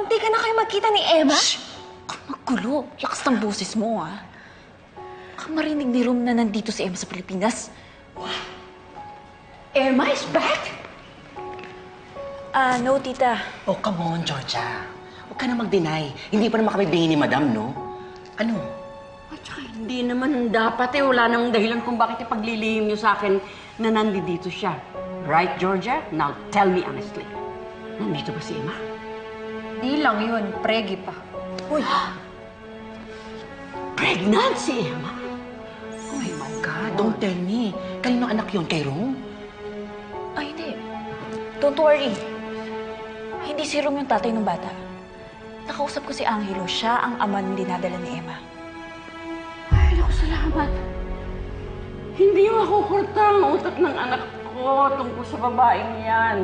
Munti ka na kayo magkita ni Emma? Shh! Kung magulo, lakas ng boses mo, ah. Baka marinig ni Rom na nandito si Emma sa Pilipinas. Emma is back? No, tita. Oh, come on, Georgia. Huwag ka na mag-deny. Hindi pa naman kami bingin ni Madam, no? Ano? At saka hindi naman dapat eh. Wala namang dahilan kung bakit ipaglilihim niyo sa akin na nandito siya. Right, Georgia? Now tell me honestly. Nandito ba si Emma? Di lang yun, pregi pa. Uy! Pregnant si Emma? Oh my God, don't tell me. Kanino anak yun? Kay Rom? Ay, hindi. Don't worry. Hindi si Rom yung tatay ng bata. Nakausap ko si Angelo. Siya ang ama ng dinadala ni Emma. Ay, naku, salamat. Hindi makukurta ang utak ng anak ko tungkol sa babaeng yan.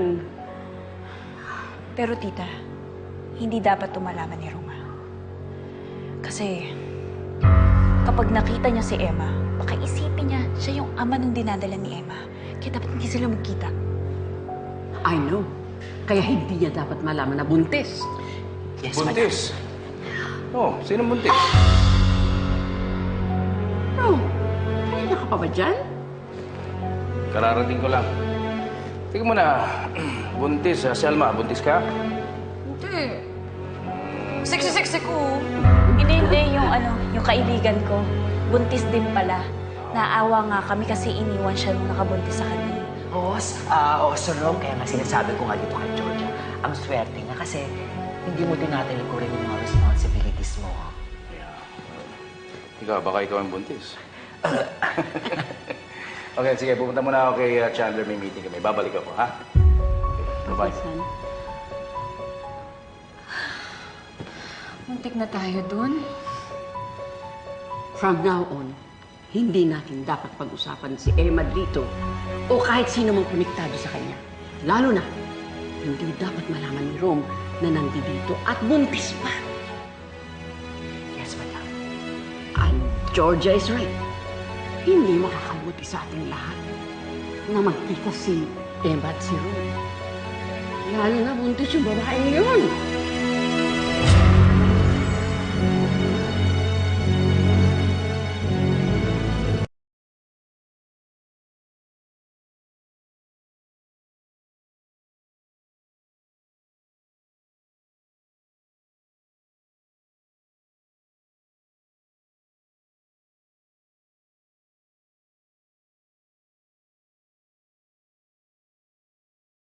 Pero tita, hindi dapat tumalaman ni Roma. Kasi kapag nakita niya si Emma, baka isipin niya siya yung ama ng dinadala ni Emma. Kaya dapat hindi sila magkita. I know. Kaya hindi niya dapat malaman na buntis. Yes, Buntis? Oh, sino buntis? Oh, kanina ka pa ba dyan? Kararating ko lang. Tingnan mo na, buntis, Selma, buntis ka? Hindi. Sexy-sexy ko. Hindi, yung kaibigan ko. Buntis din pala. Naawa nga kami kasi iniwan siya nung nakabuntis sa kanya. Oo, Sir Rom, kaya nga sinasabi ko nga dito kay Georgia. Ang swerte niya kasi hindi mo tinatalikurin yung mga responsibilities mo. Yeah. Ikaw, baka ikaw ang buntis. Okay, sige, pupunta muna ako kay Chandler. May meeting kami. Babalik ako, ha? Okay, bye-bye. San? Muntik na tayo dun. From now on, hindi natin dapat pag-usapan si Emma dito o kahit sino mang konektado sa kanya. Lalo na, hindi dapat malaman ni Rom na nandito at buntis pa. Yes, Madam. And Georgia is right. Hindi makakabuti sa ating lahat na magkita si Emma at si Rom. Lalo na buntis yung babaeng yun.